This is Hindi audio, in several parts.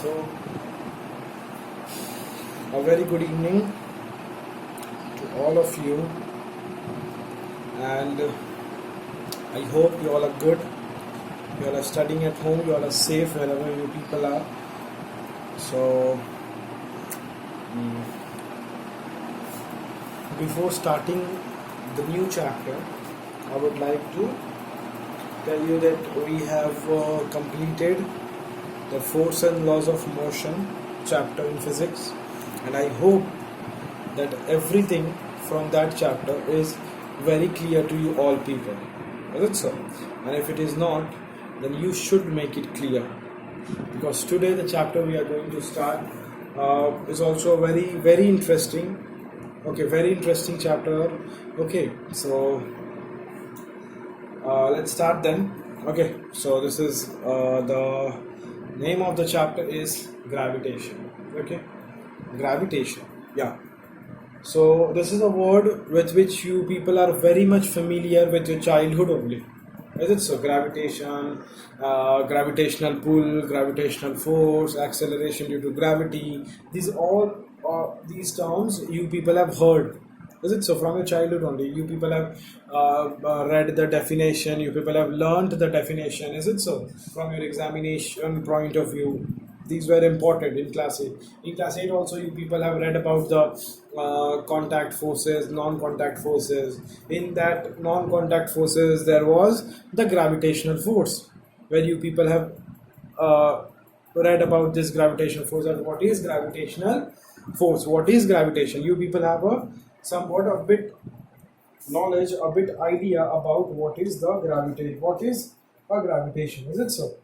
So, a very good evening to all of you, and I hope you all are good. You all are studying at home, you all are safe wherever you people are. So, mm, before starting the new chapter, I would like to tell you that we have completed the force and laws of motion chapter in physics, and I hope that everything from that chapter is very clear to you all people. Is it so? And if it is not, then you should make it clear, because today the chapter we are going to start is also very interesting. Okay, very interesting chapter. Okay, so let's start then. Okay, so this is the name of the chapter is gravitation. Okay, gravitation. Yeah. So this is a word with which you people are very much familiar with your childhood only. Is it so? Gravitation, gravitational pull, gravitational force, acceleration due to gravity. These terms you people have heard. Is it so? From your childhood only, you people have read the definition. You people have learned the definition. Is it so? From your examination point of view, these were important in class 8. In class 8 also you people have read about the contact forces, non-contact forces. In that non-contact forces there was the gravitational force, where you people have read about this gravitational force and what is gravitational force, what is gravitation. You people have a somewhat a bit knowledge, a bit idea about what is the gravitation, what is a gravitation. Is it so?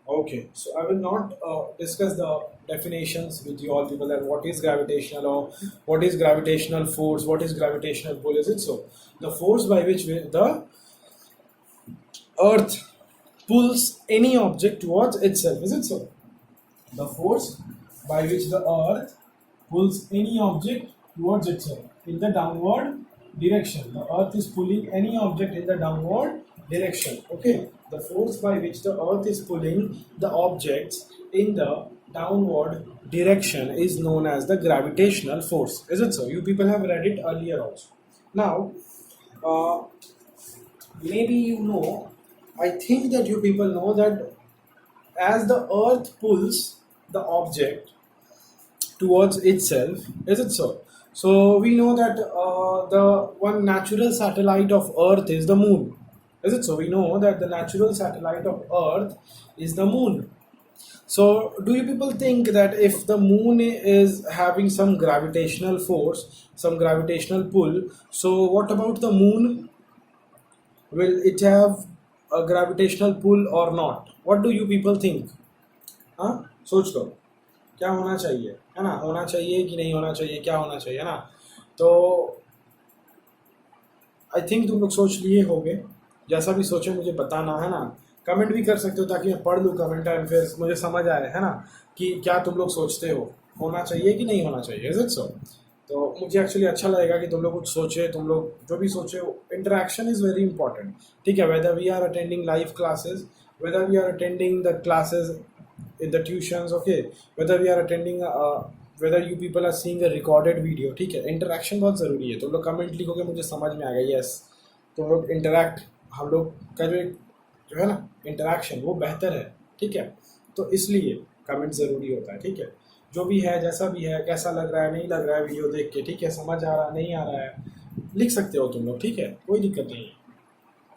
Okay, so I will not discuss the definitions with you all people, that what is gravitational or what is gravitational force, what is gravitational pull. Is it so? The force by which the earth pulls any object towards itself. Is it so? The force by which the earth pulls any object towards itself in the downward direction. The earth is pulling any object in the downward direction. Okay, the force by which the earth is pulling the objects in the downward direction is known as the gravitational force. Is it so? You people have read it earlier also. Now, maybe you know, I think that you people know that as the earth pulls the object towards itself. Is it so? So we know that the one natural satellite of earth is the moon. Is it so? We know that the natural satellite of earth is the moon. So do you people think that if the moon is having some gravitational force, some gravitational pull, so what about the moon? Will it have a gravitational pull or not? What do you people think? हाँ, सोच लो क्या होना चाहिए, है ना? होना चाहिए कि नहीं होना चाहिए, क्या होना चाहिए, है ना? तो आई थिंक तुम लोग सोच लिए होगे. जैसा भी सोचे मुझे बताना, है ना? कमेंट भी कर सकते हो ताकि मैं पढ़ लूँ कमेंट एंड फिर मुझे समझ आए, है ना, कि क्या तुम लोग सोचते हो, होना चाहिए कि नहीं होना चाहिए. Is it so? तो मुझे एक्चुअली अच्छा लगेगा कि तुम लोग कुछ सोचे, तुम लोग जो भी सोचे. Interaction is very important. ठीक है, whether we are attending live classes, whether we are attending the classes in the tuitions, okay, whether we are attending whether you people are seeing a recorded video. ठीक है, इंटरेक्शन बहुत ज़रूरी है. तुम लोग कमेंट लिखोगे मुझे समझ में आएगा. यस, तुम लोग इंटरेक्ट, हम लोग का जो है ना इंटरेक्शन, वो बेहतर है. ठीक है, तो इसलिए कमेंट ज़रूरी होता है. ठीक है, जो भी है, जैसा भी है, कैसा लग रहा है, नहीं लग रहा है वीडियो देख के, ठीक है, समझ आ रहा नहीं आ रहा है, लिख सकते हो तुम लोग. ठीक है, कोई दिक्कत नहीं है,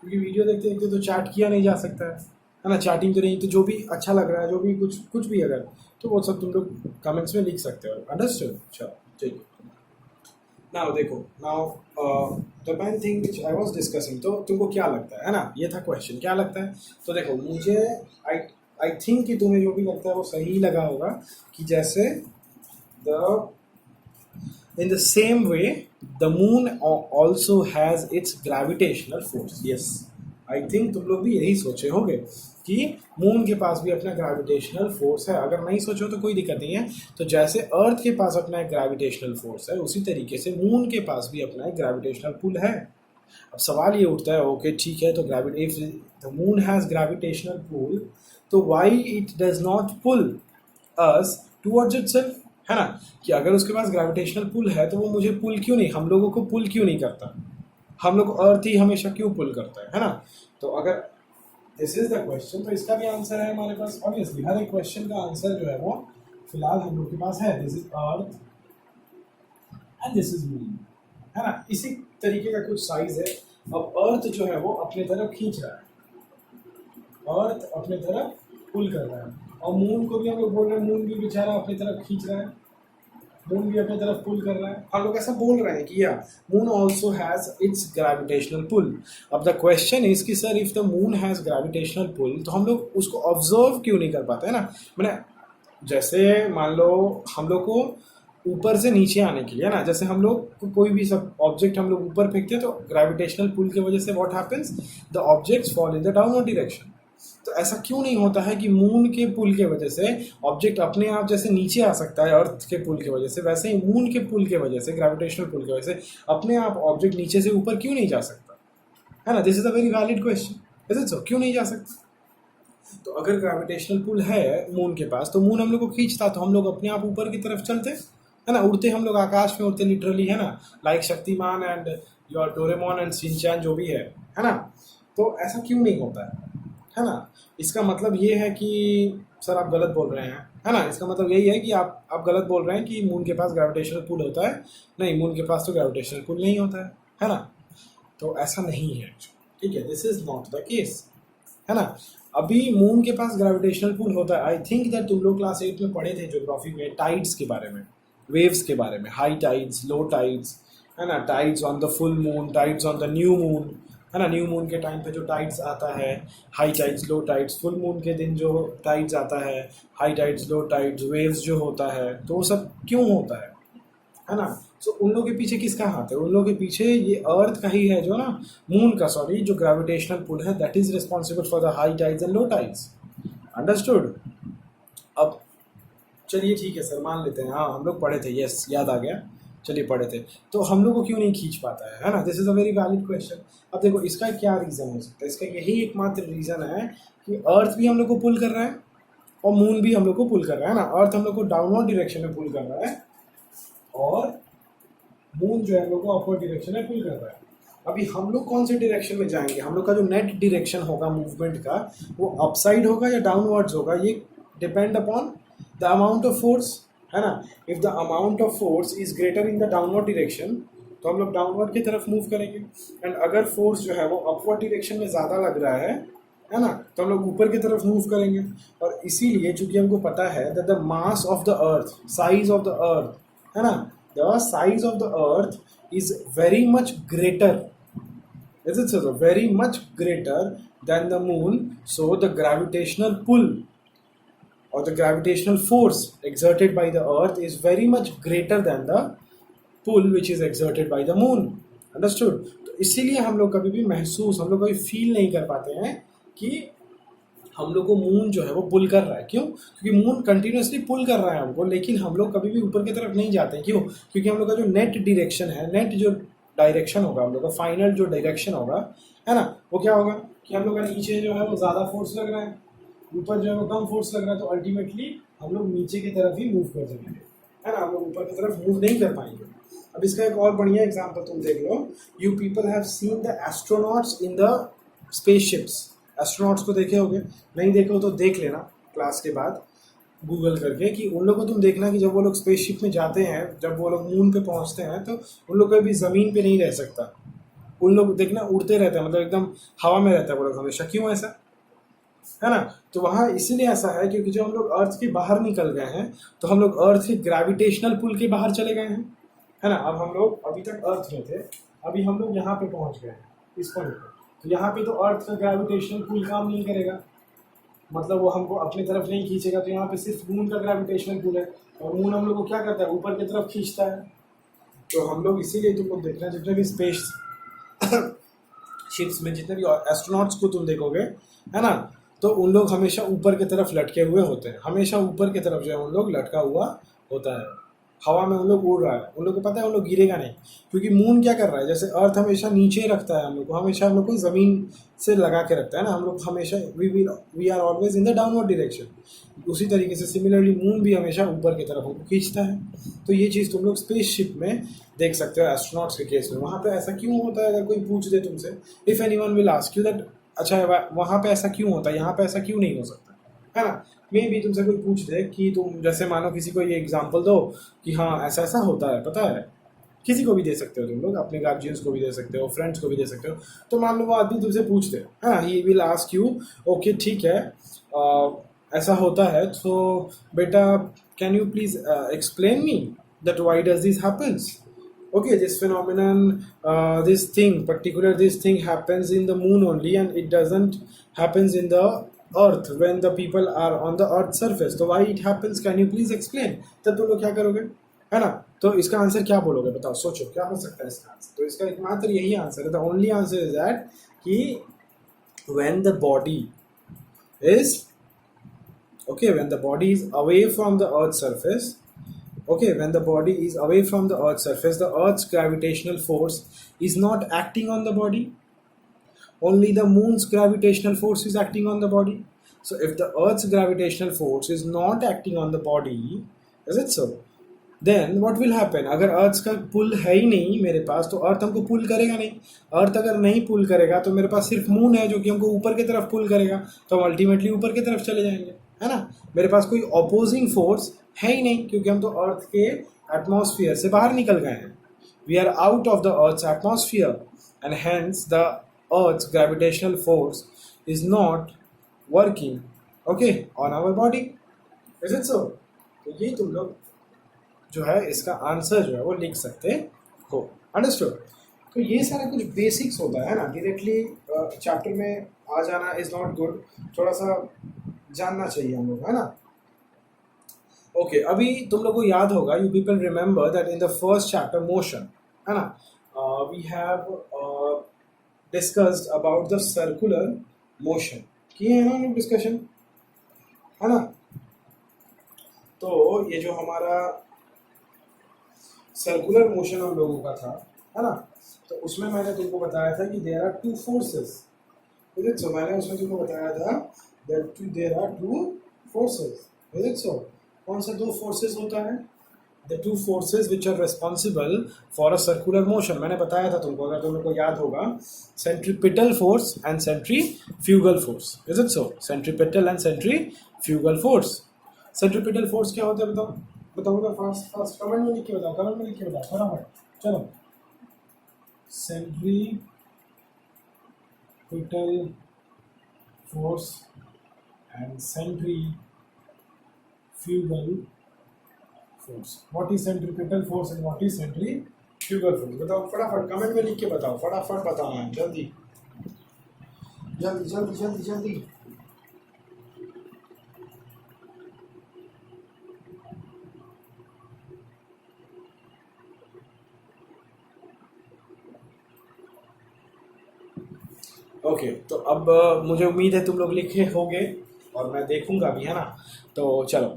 क्योंकि वीडियो देखते देखते तो चैट किया नहीं जा सकता है ना? चैटिंग तो नहीं, तो जो भी अच्छा लग रहा है, जो भी कुछ भी अगर, तो वो सब तुम लोग कमेंट्स में लिख सकते हो. अंडरस्टूड? चलो ठीक है. नाउ देखो, now the main thing which I was discussing, तो तुमको क्या लगता है ना, ये था क्वेश्चन, क्या लगता है? तो देखो, मुझे आई थिंक कि तुम्हें जो भी लगता है वो सही लगा होगा, कि जैसे the in the same way the moon also has its gravitational force. Yes, I think तुम लोग भी यही सोचे होंगे कि मून के पास भी अपना ग्रेविटेशनल फोर्स है. अगर नहीं सोचो तो कोई दिक्कत नहीं है. तो जैसे अर्थ के पास अपना एक ग्रेविटेशनल फोर्स है, उसी तरीके से मून के पास भी अपना एक ग्रेविटेशनल पुल है. अब सवाल ये उठता है, ओके ठीक है, तो if the moon has gravitational pull, तो why it does not pull us towards itself, है ना, कि अगर उसके पास ग्रेविटेशनल पुल है तो वो मुझे पुल क्यों नहीं, हम लोगों को पुल क्यों नहीं करता, हम लोग अर्थ ही हमेशा क्यों पुल करता है ना। तो अगर दिस इज द क्वेश्चन, तो इसका भी आंसर है हमारे पास। ऑब्वियसली हर एक क्वेश्चन का आंसर जो है वो फिलहाल हम लोग के पास है। This is earth and this is moon, है ना, इसी तरीके का कुछ साइज है। अब अर्थ जो है वो अपने तरफ खींच रहा है, अर्थ अपने तरफ पुल कर रहा है, और मून को भी हम लोग बोल रहे हैं मून भी बेचारा अपनी तरफ खींच रहा है, मून भी अपनी तरफ पुल कर रहा है। हम लोग ऐसा बोल रहे हैं कि या moon also has its gravitational pull. अब द क्वेश्चन इज कि sir if the moon has gravitational pull तो हम लोग उसको ऑब्जर्व क्यों नहीं कर पाते, है ना। मैंने जैसे मान लो हम लोग को ऊपर से नीचे आने के लिए, है ना, जैसे हम लोग कोई भी सब ऑब्जेक्ट हम लोग ऊपर फेंकते हैं तो ग्रेविटेशनल पुल की वजह से what happens, the objects fall in the downward direction. तो ऐसा क्यों नहीं होता है कि मून के पुल के वजह से ऑब्जेक्ट अपने आप जैसे नीचे आ सकता है अर्थ के पुल की वजह से, वैसे ही मून के पुल के वजह से, ग्रेविटेशनल पुल की वजह से अपने आप ऑब्जेक्ट नीचे से ऊपर क्यों नहीं जा सकता, है ना। This is a very valid question, is it सो, क्यों नहीं जा सकता। तो अगर ग्रेविटेशनल पुल है मून के पास तो मून हम लोग को खींचता, तो हम लोग अपने आप ऊपर की तरफ चलते, है ना, उड़ते, हम लोग आकाश में उड़ते लिटरली, है ना, like Shaktimaan and your Doraemon and Shinchan जो भी है ना। तो ऐसा क्यों नहीं होता है ना। इसका मतलब ये है कि सर आप गलत बोल रहे हैं, है ना। इसका मतलब यही है कि आप गलत बोल रहे हैं कि मून के पास ग्रेविटेशनल पुल होता है। नहीं, मून के पास तो ग्रेविटेशनल पुल नहीं होता है ना। तो ऐसा नहीं है, ठीक है, this is not the case, है ना। अभी मून के पास ग्रेविटेशनल पुल होता है। आई थिंक दैट तुम लोग क्लास 8 में पढ़े थे ज्योग्राफी में टाइड्स के बारे में, वेव्स के बारे में, हाई टाइड्स, लो टाइड्स, है ना, tides on the full moon, tides on the new moon, है ना। न्यू मून के टाइम पे जो टाइड्स आता है, हाई टाइड्स, लो टाइड्स, फुल मून के दिन जो टाइड्स आता है, हाई टाइड्स, लो टाइड्स, वेव्स जो होता है, तो वो सब क्यों होता है ना। तो उन लोगों के पीछे किसका हाथ है, उन लोगों के पीछे ये अर्थ का ही है जो ना, मून का, सॉरी, जो ग्रेविटेशनल पुल है that is responsible for the high tides and low tides, understood. अब चलिए ठीक है सर, मान लेते हैं, हाँ हम लोग पढ़े थे, यस याद आ गया, चलिए पढ़े थे, तो हम लोग को क्यों नहीं खींच पाता है ना। This is a very valid question. अब देखो इसका क्या रीज़न हो सकता है, इसका यही एकमात्र रीज़न है कि अर्थ भी हम लोग को पुल कर रहा है और मून भी हम लोग को पुल कर रहा है ना। अर्थ हम लोग को डाउनवर्ड डायरेक्शन में पुल कर रहा है और मून जो है हम लोग को अपवर्ड डायरेक्शन में पुल कर रहा है। अभी हम लोग कौन से डायरेक्शन में जाएंगे, हम लोग का जो नेट डायरेक्शन होगा मूवमेंट का वो अपसाइड होगा या डाउनवर्ड्स होगा, ये depend upon the amount of force, है ना। If the amount of force is greater in the downward direction तो हम लोग डाउनवर्ड की तरफ मूव करेंगे, एंड अगर फोर्स जो है वो अपवर्ड डायरेक्शन में ज़्यादा लग रहा है ना, तो हम लोग ऊपर की तरफ मूव करेंगे। और इसीलिए चूंकि हमको पता है that the mass of the earth, size of the earth, है ना, the size of the earth is very much greater, is it so, very much greater than the moon, so the gravitational pull or the gravitational force exerted by the earth is very much greater than the pull which is exerted by the moon, understood। तो इसीलिए हम लोग कभी भी महसूस, हम लोग कभी फील नहीं कर पाते हैं कि हम लोग को मून जो है वो पुल कर रहा है। क्यों? क्योंकि मून कंटिन्यूसली पुल कर रहा है हमको, लेकिन हम लोग कभी भी ऊपर की तरफ नहीं जाते। क्यों? क्योंकि हम लोग का जो नेट डायरेक्शन है, नेट जो डायरेक्शन होगा हम लोग का, फाइनल जो डायरेक्शन होगा, है ना, वो क्या होगा कि हम लोग का नीचे जो है वो ज़्यादा फोर्स लग रहा है, ऊपर जो है वो कम फोर्स लग रहा है, तो अल्टीमेटली हम लोग नीचे की तरफ ही मूव कर जाएंगे, है ना, हम लोग ऊपर की तरफ मूव नहीं कर पाएंगे। अब इसका एक और बढ़िया एग्जाम्पल तुम देख लो, you people have seen the astronauts in the spaceships. Astronauts को देखे होगे, नहीं देखे हो तो देख लेना क्लास के बाद गूगल करके, कि उन लोगों को तुम देखना कि जब वो लोग स्पेसशिप में जाते हैं, जब वो लोग मून पे पहुंचते हैं तो उन लोग कभी ज़मीन पे नहीं रह सकता, उन लोग देखना उड़ते रहते हैं, मतलब एकदम हवा में रहता है वो लोग हमेशा। क्यों ऐसा, है ना। तो वहाँ इसीलिए ऐसा है क्योंकि जब हम लोग अर्थ के बाहर निकल गए हैं तो हम लोग अर्थ के ग्रेविटेशनल पुल के बाहर चले गए हैं, है ना। अब हम लोग अभी तक अर्थ में थे, अभी हम लोग यहाँ पे पहुँच गए हैं इस पॉइंट पर, तो यहाँ पे तो अर्थ का ग्रेविटेशनल पुल काम नहीं करेगा, मतलब वो हमको अपनी तरफ नहीं खींचेगा। तो यहाँ पे सिर्फ मून का ग्रेविटेशनल पुल है और मून हम लोग को क्या करता है, ऊपर की तरफ खींचता है। तो हम लोग इसीलिए तुमको देखना है, जितने भी स्पेस शिप्स में जितने भी एस्ट्रोनॉट्स को तुम देखोगे, है ना, तो उन लोग हमेशा ऊपर की तरफ लटके हुए होते हैं, हमेशा ऊपर की तरफ जो है उन लोग लटका हुआ होता है, हवा में उन लोग उड़ रहा है, उन लोग को पता है उन लोग गिरेगा नहीं, क्योंकि मून क्या कर रहा है, जैसे अर्थ हमेशा नीचे रखता है हम लोग को, हमेशा हम लोग को ज़मीन से लगा के रखता है ना, हम लोग हमेशा we are always in the downward direction, उसी तरीके से सिमिलरली मून भी हमेशा ऊपर की तरफ हमको खींचता है। तो ये चीज़ तुम लोग स्पेसशिप में देख सकते हो एस्ट्रोनॉट्स के केस में। वहाँ पे ऐसा क्यों होता है, अगर कोई पूछ दे तुमसे, if anyone will ask you that अच्छा वहाँ पे ऐसा क्यों होता है, यहाँ पे ऐसा क्यों नहीं हो सकता, है ना। मे भी तुमसे कोई पूछ दे कि तुम जैसे मानो किसी को ये एग्जांपल दो कि हाँ ऐसा ऐसा होता है, पता है, किसी को भी दे सकते हो तुम लोग, अपने गार्जियंस को भी दे सकते हो, फ्रेंड्स को भी दे सकते हो। तो मान लो वो आदमी तुमसे पूछते हैं, हाँ he will ask you okay ठीक है ऐसा होता है, तो बेटा can you please explain me that why does this happens, okay, this phenomenon, this thing particular, this thing happens in the moon only and it doesn't happens in the earth when the people are on the earth surface, तो why it happens, can you please explain। तब तुम लोग क्या करोगे, है ना। तो इसका आंसर क्या बोलोगे, बताओ, सोचो क्या हो सकता है इसका आंसर। तो इसका एकमात्र यही आंसर है, the only answer is that कि when the body is okay, when the body is away from the earth surface, okay, when the body is away from the earth's surface, the earth's gravitational force is not acting on the body, only the moon's gravitational force is acting on the body। So if the earth's gravitational force is not acting on the body, is it so, then what will happen, अगर अर्थ का पुल है ही नहीं मेरे पास, तो अर्थ हमको पुल करेगा नहीं। अर्थ अगर नहीं पुल करेगा तो मेरे पास सिर्फ मून है जो कि हमको ऊपर की तरफ पुल करेगा, तो हम अल्टीमेटली ऊपर की तरफ चले जाएंगे, है ना। मेरे पास कोई अपोजिंग फोर्स है ही नहीं, क्योंकि हम तो अर्थ के एटमॉस्फेयर से बाहर निकल गए हैं, we are out of the earth's atmosphere and hence the earth's gravitational force is not working okay on our body, is it so. तो ये तुम लोग जो है इसका आंसर जो है वो लिख सकते हो, अंडरस्टूड। तो ये सारा कुछ बेसिक्स होता है ना, डायरेक्टली चैप्टर में आ जाना इज नॉट गुड, थोड़ा सा जानना चाहिए हम लोग, है ना। ओके अभी तुम लोग को याद होगा, you people remember that in the first chapter motion, है ना, we have discussed about the circular motion, किए हैं ना हम लोग डिस्कशन, है ना। तो ये जो हमारा सर्कुलर मोशन हम लोगों का था, है ना, तो उसमें मैंने तुमको बताया था कि there are two forces, is it so. मैंने उसमें तुमको बताया था that there are two forces, is it so. कौन सा दो फोर्सेस होता है, the two forces which are responsible for a circular motion. मैंने बताया था तुमको, अगर तुम लोग को याद होगा, centripetal force and centrifugal force, is it so. Centripetal and centrifugal force. Centripetal force क्या होता है बताओ, बताओ फास्ट कमेंट में लिख के बताओ, कमेंट में लिख के बताओ फटाफट, चलो। Centripetal force and centrifugal force. What is centripetal force and what is centrifugal force, बताओ फटाफट, कमेंट में लिख के बताओ, फटाफट बताओ मैम, जल्दी जल्दी जल्दी जल्दी जल्दी। ओके तो अब मुझे उम्मीद है तुम लोग लिखे होंगे और मैं देखूंगा भी, है ना। तो चलो,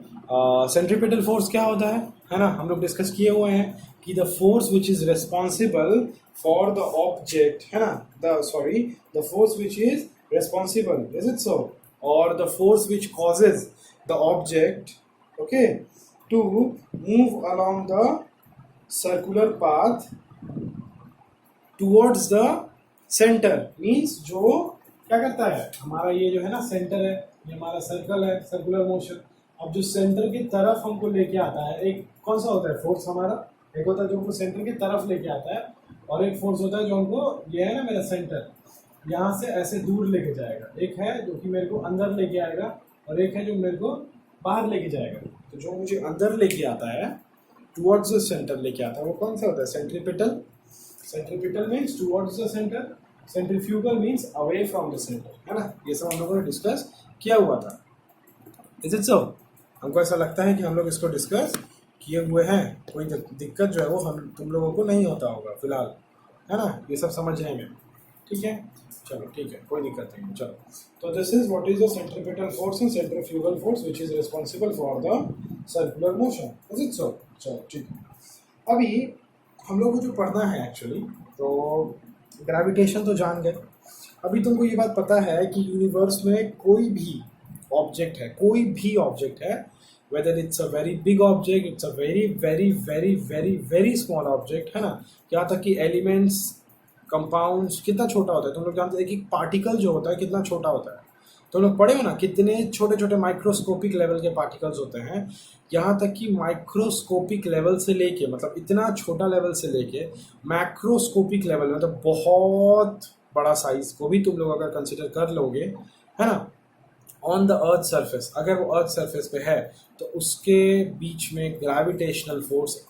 सेंट्रीपिटल फोर्स क्या होता है ना, हम लोग डिस्कस किए हुए हैं कि the force which is responsible for the object, है ना, the force which is responsible, is it so, और the force which causes the object okay to move along the circular path towards the centre, means जो क्या करता है, हमारा ये जो है ना सेंटर है, ये हमारा सर्कल है, सर्कुलर मोशन। अब जो सेंटर की तरफ हमको लेके आता है, एक कौन सा होता है फोर्स हमारा, एक होता है जो हमको सेंटर की तरफ लेके आता है, और एक फोर्स होता है जो हमको, ये है ना मेरा सेंटर, यहाँ से ऐसे दूर लेके जाएगा। एक है जो कि मेरे को अंदर लेके आएगा और एक है जो मेरे को बाहर लेके जाएगा। तो जो मुझे अंदर लेके आता है, टुवर्ड्स द सेंटर लेके आता है, वो कौन सा होता है, centripetal. Centripetal means towards the centre, centrifugal means away from the centre, है ना। ये सब हम लोगों ने डिस्कस किया हुआ था, इज इट सो। हमको ऐसा लगता है कि हम लोग इसको डिस्कस किए हुए हैं, कोई दिक्कत जो है वो हम तुम लोगों को नहीं होता होगा फिलहाल, है ना, ये सब समझने में, ठीक है। चलो ठीक है, कोई दिक्कत नहीं, चलो। तो this is what is the centripetal force and centrifugal force which is responsible for the circular motion, is it सो? चलो ठीक है। अभी हम लोग को जो पढ़ना है एक्चुअली, तो ग्रेविटेशन तो जान गए। अभी तुमको ये बात पता है कि यूनिवर्स में कोई भी ऑब्जेक्ट है, कोई भी ऑब्जेक्ट है, whether it's a very big object, it's a very very very very very small object, है ना, यहाँ तक कि एलिमेंट्स, कंपाउंड्स कितना छोटा होता है, तुम लोग जानते हैं कि पार्टिकल जो होता है कितना छोटा होता है। तुम लोग पढ़े हो ना कितने छोटे छोटे माइक्रोस्कोपिक लेवल के पार्टिकल्स होते हैं। यहाँ तक कि माइक्रोस्कोपिक लेवल से लेके, मतलब इतना छोटा लेवल से लेके मैक्रोस्कोपिक लेवल, मतलब बहुत बड़ा साइज को भी तुम लोग अगर कंसिडर कर लोगे, है ना, ऑन द अर्थ सरफेस, अगर वो अर्थ सरफेस पे है तो उसके बीच में ग्रेविटेशनल फोर्स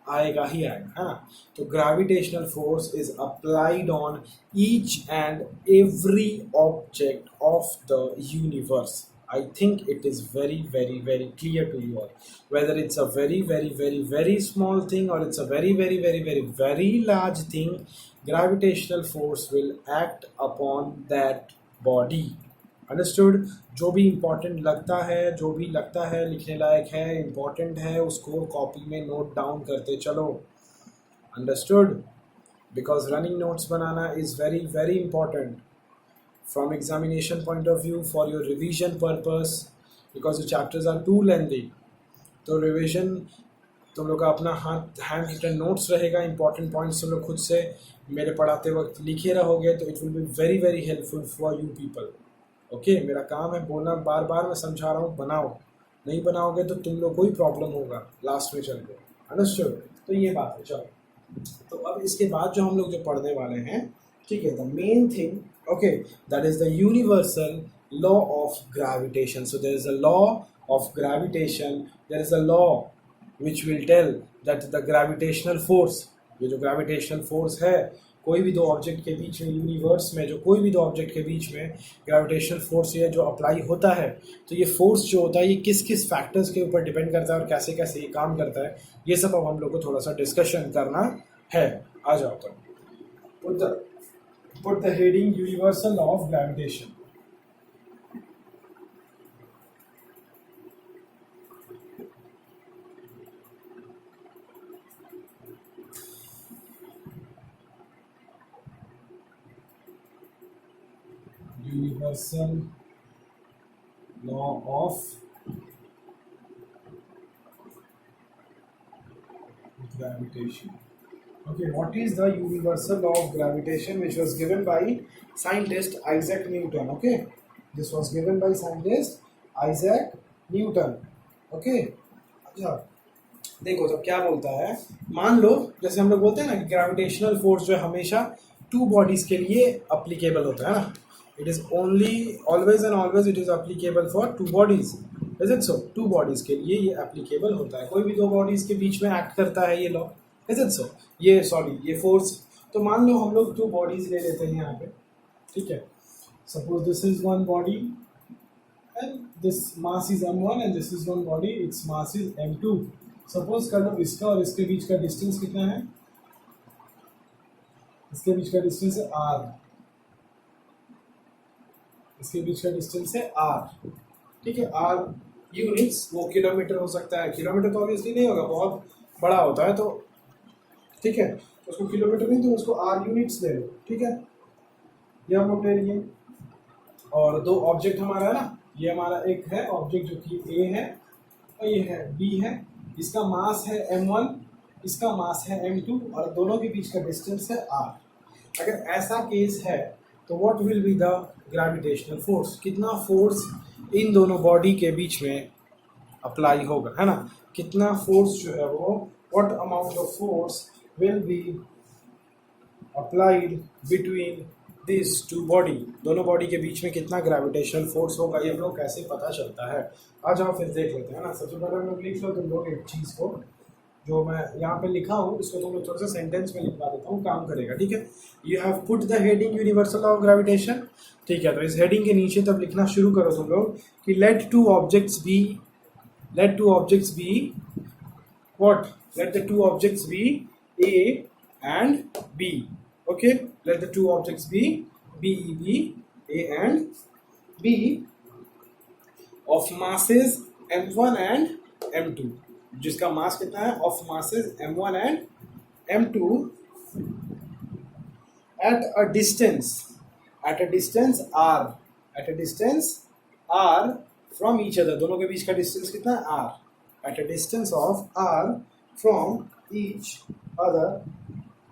आएगा ही आएगा, है ना। तो gravitational force is applied on each and every object of the universe. I think it is very, very, very clear to you all. Whether it's a very, very, very, very small thing or it's a very, very, very, very, very large thing, gravitational force will act upon that body. Understood? जो भी इम्पोर्टेंट लगता है, जो भी लगता है लिखने लायक है, इम्पोर्टेंट है, उसको कॉपी में नोट डाउन करते चलो। Understood? Because running notes banana is very, very important. From examination point of view, for your revision purpose, because the chapters are too lengthy, तो रिविजन तुम लोग का अपना हैंड रिटन नोट्स रहेगा, इंपॉर्टेंट पॉइंट्स तुम लोग खुद से मेरे पढ़ाते वक्त लिखे रहोगे, तो it will be very very helpful for you people. Okay, मेरा काम है बोलना, बार बार मैं समझा रहा हूँ, बनाओ, नहीं बनाओगे तो तुम लोग को ही प्रॉब्लम होगा लास्ट में चल के। अंडरस्टूड? तो ये बात है। चलो, तो अब इसके बाद जो हम लोग जो पढ़ने वाले हैं, ठीक है, the main thing, okay, that is the universal law of gravitation. So there is a law of gravitation, there is a law which will tell that the gravitational force, ये जो gravitational force है, कोई भी दो ऑब्जेक्ट के बीच में, यूनिवर्स में जो कोई भी दो ऑब्जेक्ट के बीच में ग्रेविटेशनल फोर्स ये जो अप्लाई होता है, तो ये फोर्स जो होता है ये किस किस फैक्टर्स के ऊपर डिपेंड करता है और कैसे कैसे ये काम करता है, ये सब अब हम लोग को थोड़ा सा डिस्कशन करना है। आ जाओ तो put the heading universal law of gravitation. Universal law of gravitation. Okay, what is the universal law of gravitation which was given by scientist Isaac Newton? Okay, this was given by scientist Isaac Newton. Okay, अच्छा देखो तो क्या बोलता है, मान लो जैसे हम लोग बोलते हैं ना कि ग्रेविटेशनल फोर्स जो है हमेशा टू बॉडीज के लिए अप्लीकेबल होता है ना, it is only always and always it is applicable for two bodies, is it so? Two bodies के लिए ये एप्लीकेबल होता है, कोई भी दो बॉडीज के बीच में एक्ट करता है ये लॉ, इज इट सो? ये सॉरी ये फोर्स। तो मान लो हम लोग दो बॉडीज ले लेते हैं यहाँ पे, ठीक है, suppose this is one body and this mass is m1 and this is one body, its mass is m2। Suppose कर लो इसका और इसके बीच का डिस्टेंस कितना है, इसके बीच का डिस्टेंस है r, इसके बीच का डिस्टेंस है r, ठीक है, r यूनिट्स, वो किलोमीटर हो सकता है, किलोमीटर तो ऑब्वियसली नहीं होगा, बहुत बड़ा होता है, तो ठीक है, तो उसको किलोमीटर नहीं, तो उसको आर यूनिट्स ले लो, ठीक है, ये हम लोग ले लिए। और दो ऑब्जेक्ट हमारा है ना, ये हमारा एक है ऑब्जेक्ट जो कि ए है और ये है बी है, इसका मास है m1, इसका मास है m2 और दोनों के बीच का डिस्टेंस है r। अगर ऐसा केस है तो what will be the gravitational force, कितना फोर्स इन दोनों बॉडी के बीच में अप्लाई होगा, है ना, कितना फोर्स जो है वो, what amount of force will be applied between these two body, दोनों बॉडी के बीच में कितना ग्रेविटेशनल फोर्स होगा, ये हम लोग कैसे पता चलता है। आ जाओ फिर देख लेते हैं ना। सबसे पहले हम लोग लिख लो तुम लोग एक चीज़ को, जो मैं यहाँ पे लिखा हूँ इसको तुम लोग थोड़ा सा सेंटेंस में लिखवा देता हूँ, काम करेगा, ठीक है। You have put the heading universal law of gravitation, ठीक है, तो इस हेडिंग के नीचे तब लिखना शुरू करो तुम लोग कि let two objects be what, let the two objects be A and B. Okay, let the two objects be A and B of masses m1 and m2, जिसका मास कितना है, of masses m1 and m2 at a distance r, at a distance r from each other, दोनों के बीच का डिस्टेंस कितना है r, at a distance of r from each other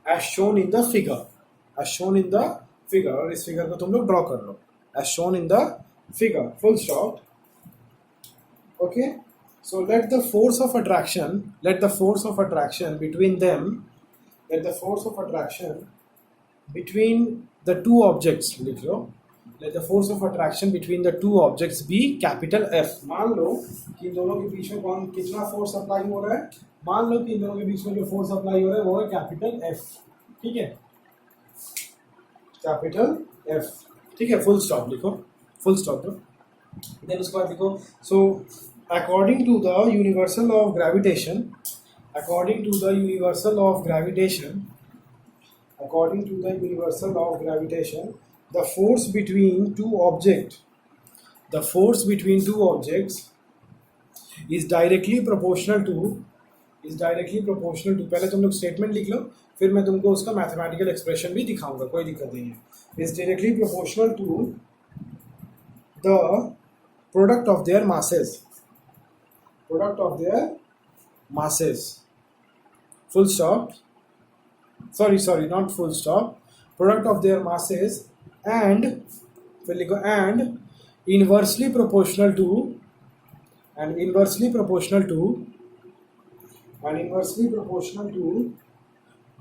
as shown in the figure, as shown in the figure, और इस फिगर को तुम लोग ड्रॉ कर लो, as shown in the figure, full stop. Okay, so let the force of attraction between them, let the force of attraction between the two objects, लिख लो, let the force of attraction between the two objects be capital F. मान लो कि इन दोनों के बीच में कितना फोर्स अप्लाई हो रहा है, मान लो कि इन दोनों के बीच में जो फोर्स अप्लाई हो रहा है वो है कैपिटल F, ठीक है, कैपिटल F, ठीक है, फुल स्टॉप लिखो, फुल स्टॉप दो, देन उसके बाद लिखो, सो according to the universal law of gravitation, according to the universal law of gravitation, according to the universal law of gravitation, the force between two objects, the force between two objects is directly proportional to, पहले तुम लोग स्टेटमेंट लिख लो, फिर मैं तुमको उसका मैथमेटिकल एक्सप्रेशन भी दिखाऊंगा, कोई दिक्कत नहीं है, is directly proportional to the product of their masses, product of their masses, full stop, sorry not full stop, product of their masses and फिर लिखो and inversely proportional to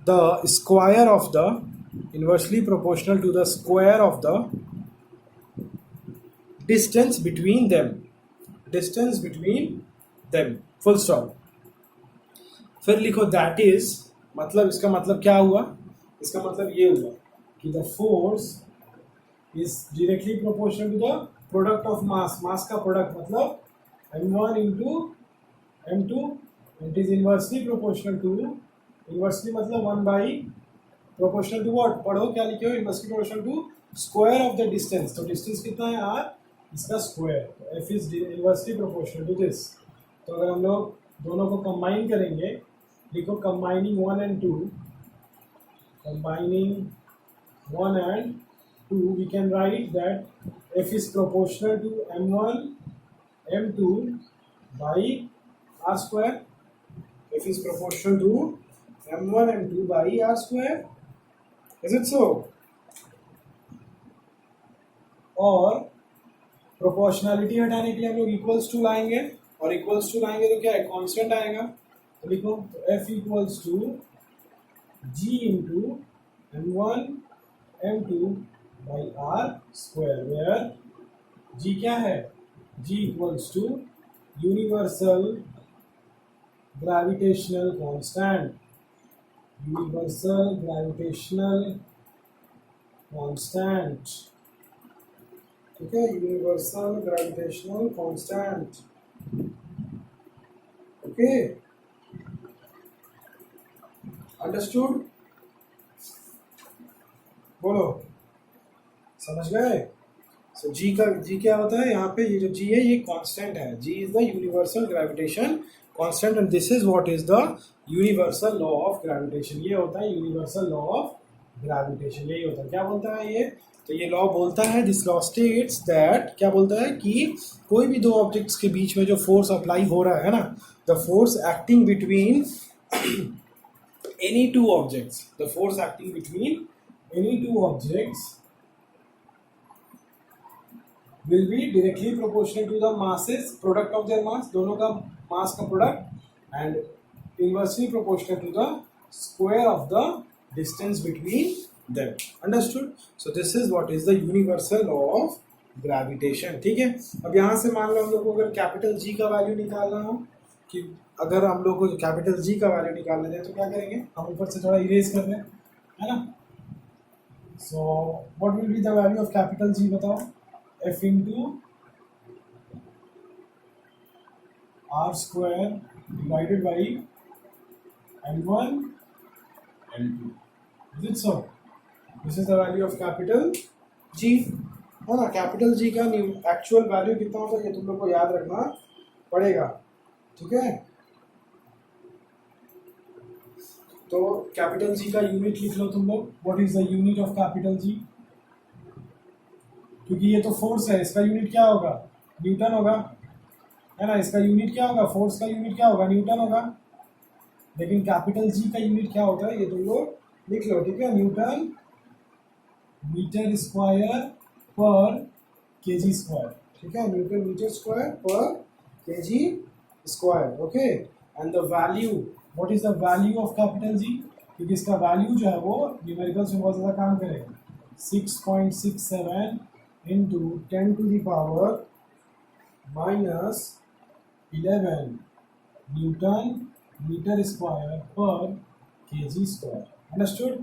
the square of the, inversely proportional to the square of the distance between them, full stop. फिर लिखो that is, मतलब इसका मतलब क्या हुआ, इसका मतलब ये हुआ कि the force is directly proportional to the product of mass, मास का प्रोडक्ट मतलब m1 into m2, it is inversely proportional to, inversely मतलब 1 by proportional to what, पढ़ो क्या लिखे हो, inversely proportional to square of the distance, तो distance कितना है r, इसका स्क्वायर, तो f is inversely proportional to this. तो अगर हम लोग दोनों को कंबाइन करेंगे, लिखो combining 1 and 2, combining 1 and 2, we can write that f is proportional to m1 m2 by r square, f is proportional to m1 m2 by r square, is it so? और प्रोपोर्शनलिटी हटाने के लिए हम लोग इक्वल्स टू लाएंगे, और इक्वल्स टू लाएंगे तो क्या है, कांस्टेंट आएगा, तो लिखो f equals to g into m1 m2 by r square, where g क्या है, g equals to universal gravitational constant, universal gravitational constant, ठीक है, universal gravitational constant, okay, understood, बोलो, समझ गए? सो जी क्या होता है यहाँ पे, ये जो जी है ये कांस्टेंट है, G is the universal gravitation constant and this is what is the universal law of gravitation, ये होता है यूनिवर्सल लॉ ऑफ ग्रेविटेशन, यही होता है, क्या बोलता है ये, तो ये लॉ बोलता है, दिस लॉ स्टेट्स दैट, क्या बोलता है कि कोई भी दो ऑब्जेक्ट्स के बीच में जो फोर्स अप्लाई हो रहा है ना, the force acting between any two objects, the force acting between any two objects will be directly proportional to the masses, product of their mass, दोनों का मास का product, and inversely proportional to the square of the distance between them. Understood? So this is what is the universal law of gravitation. ठीक है, अब यहाँ से मान लो हम लोग को अगर कैपिटल G का वैल्यू निकालना हो, कि अगर हम लोग को कैपिटल G का वैल्यू निकालना है तो क्या करेंगे, हम ऊपर से थोड़ा इरेज कर लें, है ना, so what will be the value of capital G, बताओ, f into r square divided by m1 m2, is it so? This is the value of capital G, है ना, कैपिटल G का एक्चुअल वैल्यू कितना होता है ये तुम लोग को याद रखना पड़ेगा, ठीक है। तो कैपिटल जी का यूनिट लिख लो तुम लोग, what is the unit of capital G, क्योंकि ये तो फोर्स है, इसका यूनिट क्या होगा, न्यूटन होगा, है ना। इसका यूनिट क्या होगा, फोर्स का यूनिट क्या होगा, न्यूटन होगा। लेकिन कैपिटल जी का यूनिट क्या होता है, ये तुम लोग लिख लो, ठीक है। न्यूटन मीटर स्क्वायर पर केजी स्क्वायर, ठीक है। न्यूटन मीटर स्क्वायर पर KG square, okay. And the value, what is the value of capital G, क्योंकि इसका वैल्यू जो है वो न्यूमेरिकल्स में बहुत ज़्यादा काम करेगा। 6.67 इंटू 10⁻⁻11 न्यूटन मीटर स्क्वायर पर केजी स्क्वायर, अंडरस्टूड।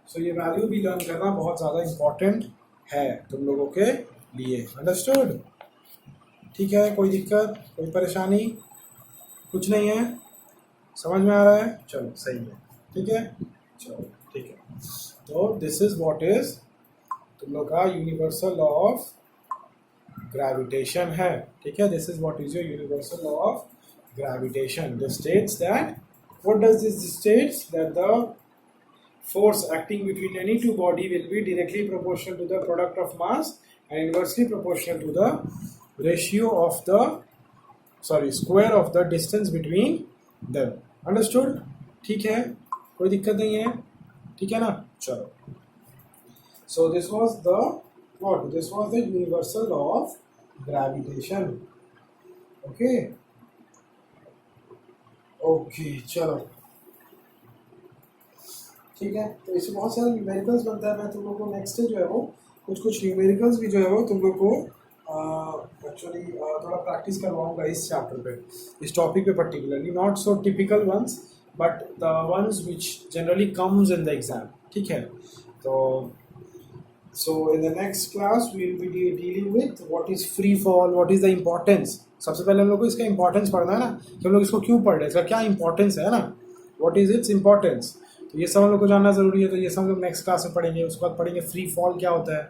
सो ये वैल्यू भी लर्न करना बहुत ज़्यादा इम्पोर्टेंट है तुम लोगों के लिए, अंडरस्टूड। ठीक है, कोई दिक्कत, कोई परेशानी, कुछ नहीं है, समझ में आ रहा है, चलो सही है, ठीक है, चलो ठीक है। तो दिस इज व्हाट इज तुम लोग का यूनिवर्सल लॉ ऑफ ग्रेविटेशन है, ठीक है। This is what is your universal law of gravitation. This states that, what does this states, that the force acting between any two body will be directly proportional to the product of mass and inversely proportional to the ratio of the square of the distance between them. Understood? ठीक है, कोई दिक्कत नहीं है, ठीक है ना, चलो। So this was the what? This was the universal law of gravitation. Okay. Okay चलो ठीक है। तो इससे बहुत सारे न्यूमेरिकल्स बनता है। मैं तुम लोग को नेक्स्ट जो है वो कुछ न्यूमेरिकल्स भी जो है वो तुम लोग को एक्चुअली थोड़ा प्रैक्टिस करवाऊंगा इस चैप्टर पे, इस टॉपिक पे particularly, not so typical ones but the ones which generally comes in the exam, ठीक है। तो so in the next class we will be dealing with what is free fall, what is the importance। सबसे पहले हम लोग को इसका इंपॉर्टेंस पढ़ना है ना, कि हम लोग इसको क्यों पढ़ रहे हैं, इसका क्या इंपॉर्टेंस है ना, व्हाट इज इट्स इंपॉर्टेंस। तो ये सब हम लोग को जानना जरूरी है। तो ये सब हम लोग नेक्स्ट क्लास में पढ़ेंगे। उसके बाद पढ़ेंगे फ्री फॉल क्या होता है,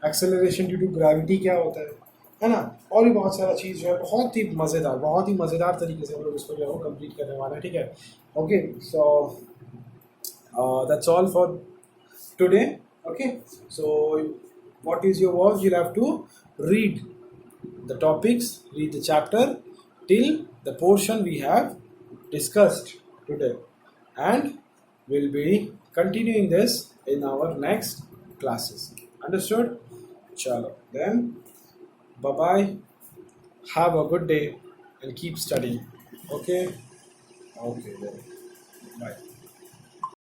एक्सेलरेशन ड्यू टू ग्रेविटी क्या होता है ना, और भी बहुत सारा चीज़ जो है बहुत ही मज़ेदार तरीके से हम लोग इसको जो है वो कंप्लीट करने वाला है, ठीक है। Okay, so that's all for today. Okay, so what is your work? You'll have to read the topics, read the chapter till the portion we have discussed today, and we'll be continuing this in our next classes. Understood? Chalo, then bye bye, have a good day and keep studying. Okay, then bye.